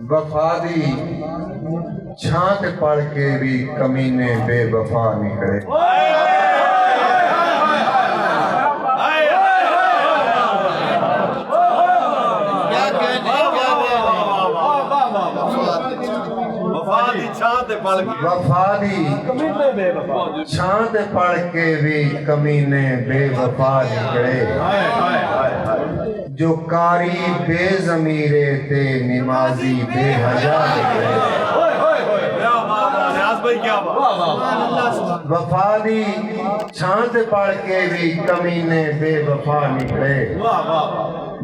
वफा दी छांत पढ़ के भी कमीने बेवफा निकले। वफा दी छांत पढ़ के भी कमीने बेवफा निकले। जो कारी बेज़मीरे ते निमाजी बेहया निकले। वफा दी छांत पढ़ के भी कमीने बेवफा निकले।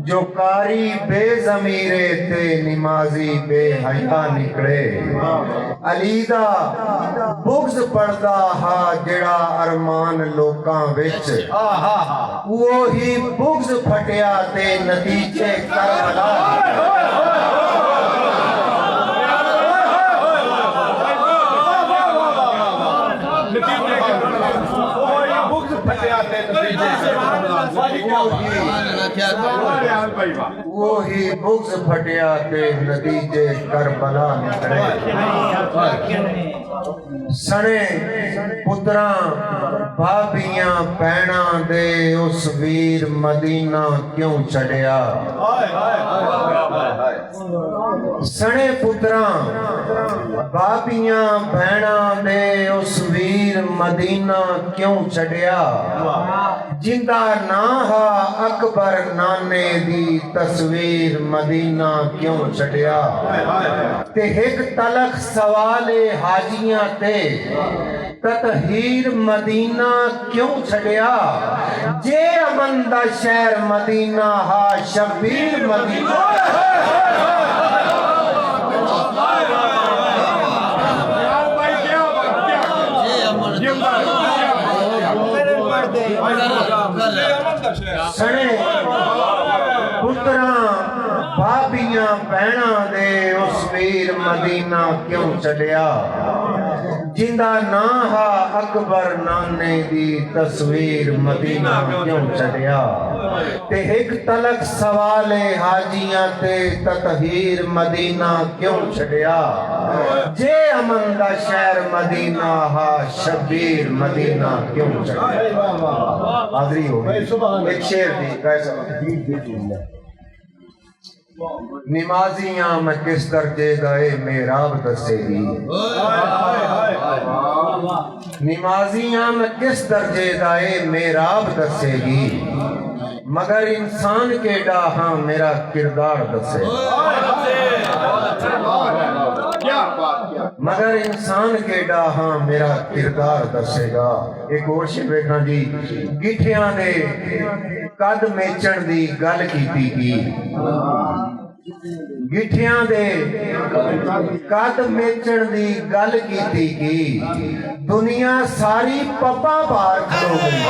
जो कारी बेज़मीरे ते निमाजी बेहया निकले। अलीदा बुग़्ज़ पढ़दा हा जेड़ा अरमान लोकां विच, वो ही बुग़्ज़ फटिया ते नतीजे करबला। वो ही बुग़्ज़ फटिया ते नतीजे करबला निकले। सने पुत्रा भाभियां भैणा दे उस वीर मदीना क्यों छड़िया। सने पुत्रा भाभियां भैणा दे उस वीर मदीना क्यों छड़िया। जिंदा ना हा अकबर नाने दी तस्वीर मदीना क्यों छड़िया। ते एक तलख सवाले हाजियां ते ततहीर मदीना क्यों छड़िया। जे अमन दा शहर मदीना हा शबीर मदीना। सने पुत्रा भाभियां भैणा दे उस वीर मदीना क्यों छड़िया। जिंदा ना हा अकबर नाने दी तस्वीर मदीना क्यों छड़िया। ते एक तलक सवाले हाजियां ते ततहीर मदीना क्यों छड़िया। जे अमन दा शहर मदीना हा शबीर मदीना क्यों छड़िया। हाज़री हो गई। एक शेर दी कैसा निमाजियां मैं किस दर्जे गए मेराब दसेगी। निमाजियां मैं किस दर्जे गए मेराब दसेगी। मगर इंसान के डाहा मेरा किरदार दसेगा। मगर इंसान के डाहा मेरा किरदार दसेगा। एक और शेर वेखना जी। गिठियां दे कद मेचण दी गल कीती की। गिठियां दे कद मेचण दी गल कीती की। दुनिया सारी पप्पा बार खड़ो गई।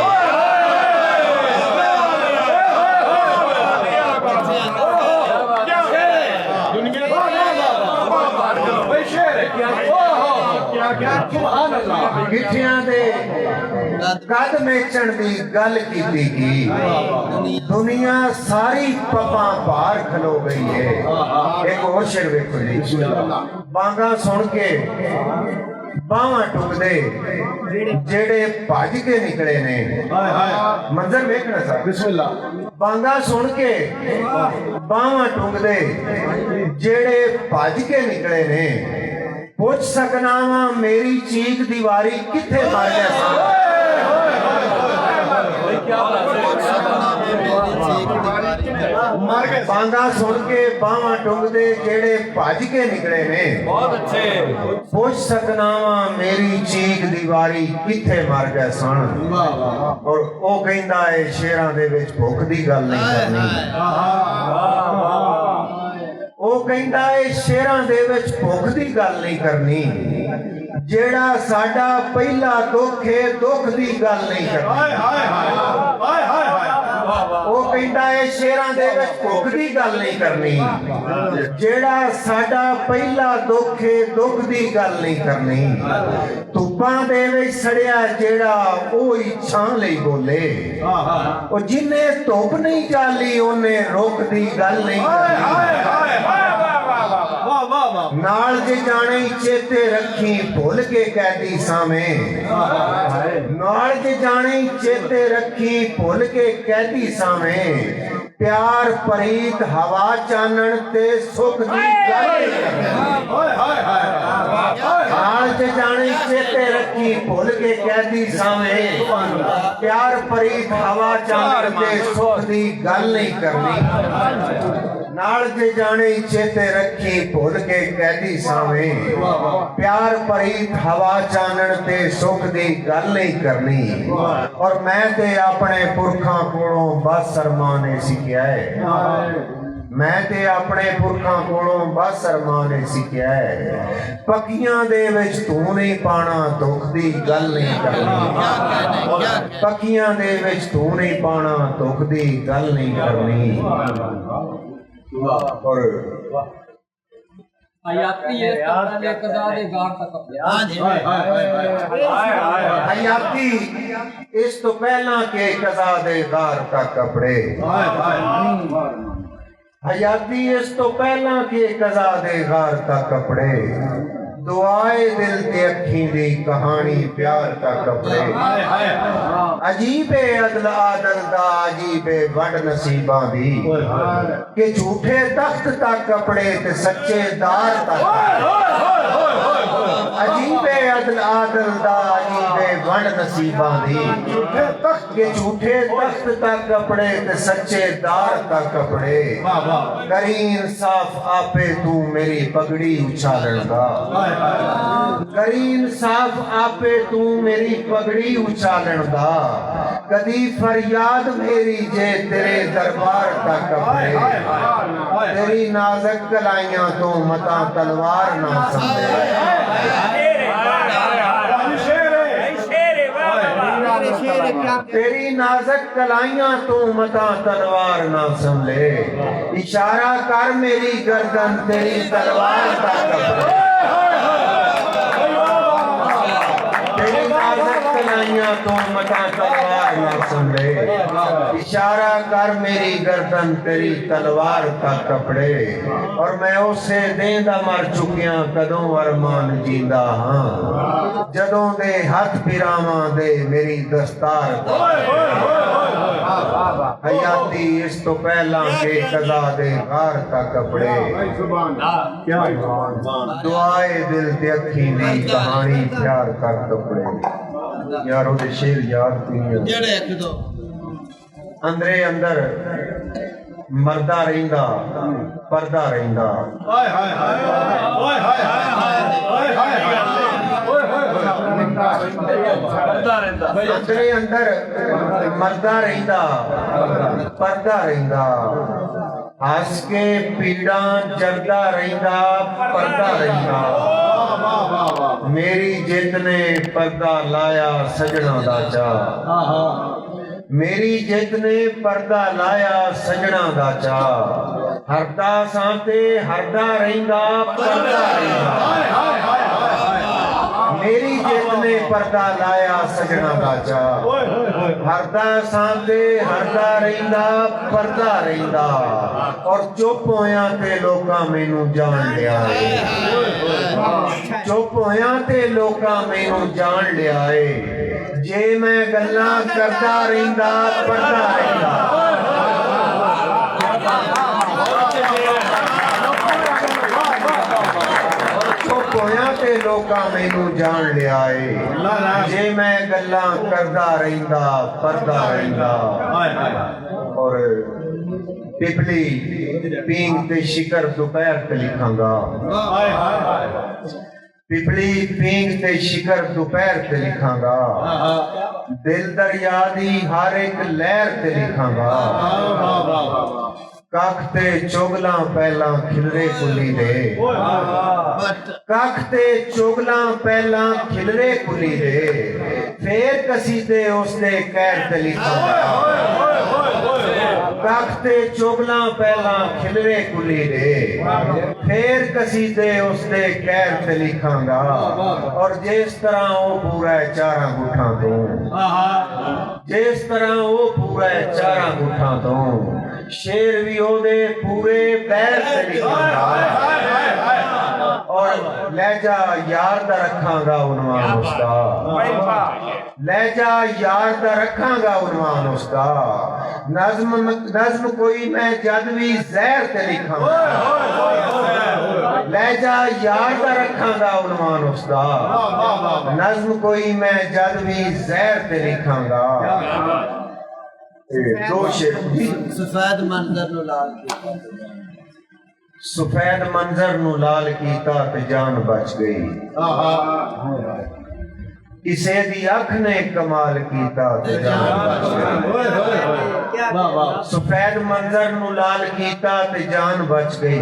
गिठियां दे कद मेचण दी गल कीती की। दुनिया सारी पपा बाहर खलो गई है। एक और शेर वेखो जी। बांगा सुन के बावां टुकदे जेड़े भज के निकले ने। मंजर वेखना सा बिस्मिल्लाह। बांगा सुन के बावां टुकदे जेड़े भज के निकले ने। पूछ सकना वा मेरी चीख दीवारी किथे मर गया। बांगा सुन के बावां टुंगदे जेड़े भज के निकले ने। बहुत अच्छे। पूछ सकना वा मेरी चीख दीवारी किथे मर गए सन। और ओ कहंदा है शेरां दे विच भुख दी गल नहीं करनी। ओ कहंदा है शेरां दे विच भुख दी गल नहीं करनी। जेड़ा साडा पहला दुख है दुख दी गल नहीं करनी। ओ कहंदा है शेरां दे विच भुख दी गल नहीं करनी। जेड़ा साडा पहला दुख है दुख दी गल नहीं करनी। धुप्पां दे विच सड़िया जेड़ा ओ इच्छां लई बोले। ओ जिन्ने धुप नहीं चाली ओने रुख दी गल नहीं करनी। नाल जे जाने चेते रखी भुल के कैदी सावें नाल जे जाने चेते रखी भुल के कैदी सावें प्यार परीत हवा चानन ते सुख दी गल नाल जे जाने चेते रखी भुल के कैदी सावें प्यार परीत हवा चानन ते सुख दी गल नहीं करनी नाल जे जाने चेते रखी भुल के कैदी सावें प्यार परीत हवा चानन ते सुख दी गल नहीं करनी और मैं ते अपने पुरखां कोलों बस अरमान ने सीखिया है मैं ते अपने पुरखां कोलों बस अरमान ने सीखिया है पक्कियां दे विच तू नहीं पाना दुख दी गल नहीं करनी पक्कियां दे विच तू नहीं पाना दुख दी गल नहीं करनी और हयाती है पहले कदा दे गार तक हां जी हयाती इस तो पहला के कज़ा दे गार तक कपड़े हयाती इस तो पहला के कज़ा दे गार तक कपड़े दुआए दिल ते अखी दी कहानी प्यार का कपड़े अजीबे अदल आदल दा अजीबे वड नसीबां दी कि झूठे तख्त तक कपड़े ते सच्चे दार तक अजीबे अदल आदल दा अजीबे वड नसीबां दी कि झूठे तख्त तक कपड़े ते सच्चे दार तक कपड़े करी इंसाफ आपे तू मेरी पगड़ी उछालन दा करी इंसाफ आपे तू मेरी पगड़ी उछालन दा कदी फरियाद मेरी जे तेरे दरबार तक कपड़े तेरी नाज़क कलाइयां तो मता तलवार ना समझे तेरी नाज़क कलाइयां तो मता तलवार ना संभले इशारा कर मेरी गर्दन तेरी तलवार तक कपड़े तेरी नाज़क कलाइयां तो मता तलवार ना संभले इशारा कर मेरी गर्दन तेरी तलवार तक कपड़े और मैं उसे देंदा मर चुकिया कदों अरमान जींदा हां जदों दे हथ फिरावां दे मेरी दस्तार हयाती इस तो पहला के कज़ा दे गार तक कपड़े दुआए दिल ते अखी दी कहानी प्यार तक कपड़े यारो दे शेर याद पीया जेड़े एक दो अंदरे अंदर मरदा रहिंदा परदा रहिंदा हाय हाय हाय हाय हाय हाय अंदरे अंदर मरदा रहिंदा परदा रहिंदा हस के पीड़ा जरदा रहिंदा परदा रहिंदा मेरी जित ने पर्दा लाया सजना दा चा मेरी जित ने पर्दा लाया सजना दा चा हरदा सांते हरदा रहिंदा पर्दा रहिंदा मेरी जित ने पर्दा लाया सजना दा चा हरदा सांते हरदा रहिंदा पर्दा रहिंदा और चुप होया ते लोकां मैनू जान लिया चुप होया ते लोकां मैनू जान लिया जे मैं गल्लां करदा रहिंदा पढ़दा रहिंदा चुप होया ते लोकां मैनू जान लिया जे मैं गल्लां करदा रहिंदा पढ़दा रहिंदा और पिपली पींग ते शिकर दोपहर ते लिखांगा पिपली पींग ते शिकर दोपहर ते लिखांगा दिल दरिया दी हर एक लहर ते लिखांगा कख ते चुगला पहला खिलरे कुली दे कख ते चुगला पहला खिलरे कुली दे फिर कसीदे उसदे कहर ते लिखांगा कख ते चुगला पहला खिलरे कुली दे फिर कसीदे उसदे कहर ते लिखांगा और जिस तरह वो पूरा है चारा गुठा तो जिस तरह वो पूरा है चारा गुठा तो शेर भी ओदे पूरे पैर ते लिखांगा लहजा यार दा रखांगा उन्वान उसदा लहजा यार दा रखांगा उन्वान उसदा नज्म कोई मैं जद भी जहर ते लिखांगा लहजा यार दा रखांगा उन्वान उसदा नज्म कोई मैं जद भी जहर ते लिखांगा दो शेर सफेद मंजर नु लाल कीता सफेद मंजर नु लाल कीता ते जान बच गई किसे दी अख ने कमाल कीता ते जान बच गई सफेद मंजर नु लाल कीता ते जान बच गई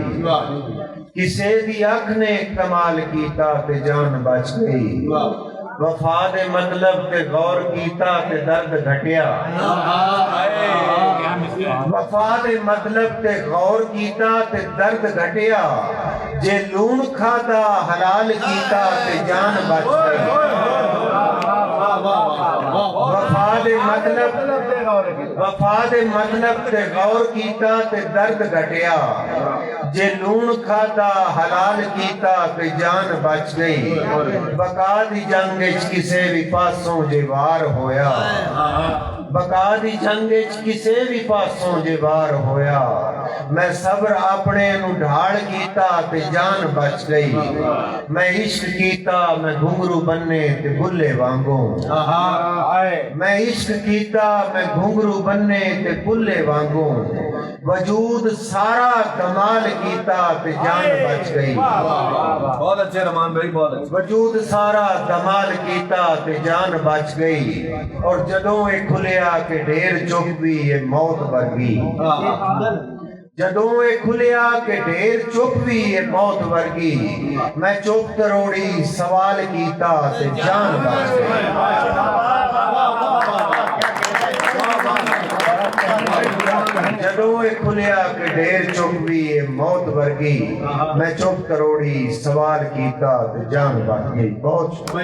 किसे दी अख ने कमाल कीता ते जान बच गई वफा दे मतलब ते गौर कीता ते दर्द घटिया वफा दे मतलब ते गौर कीता ते दर्द घटिया जे लूण खादा हलाल कीता ते जान बच गई वफा दे मतलब ते गौर कीता ते दर्द घटिया जे लूण खादा हलाल कीता ते जान बच गई बका दी जंग किसे भी पासों जे वार होया बका दी जंग किसे भी पासों जे वार होया मैं सब्र अपने नु ढाल कीता ते जान बच गई मैं इश्क कीता मैं घुंघरू बन्ने ते बुल्ले वांगू मैं इश्क कीता मैं घुंघरू बन्ने ते बुल्ले वांगू वजूद सारा कमाल कीता ते जान बच गई बहुत अच्छे रहमान भाई बहुत अच्छे वजूद सारा कमाल कीता ते जान बच गई और जदों ये खुलिया के ढेर चुप भी ये मौत वर्गी जदों ये खुलिया के ढेर चुप भी ये मौत वर्गी मैं चुप तरोड़ी सवाल कीता ते जान बच गई जदों ये खुलिया के ढेर चुप भी ये मौत वर्गी मैं चुप करोड़ी सवाल कीता ते जान बच गई बहुत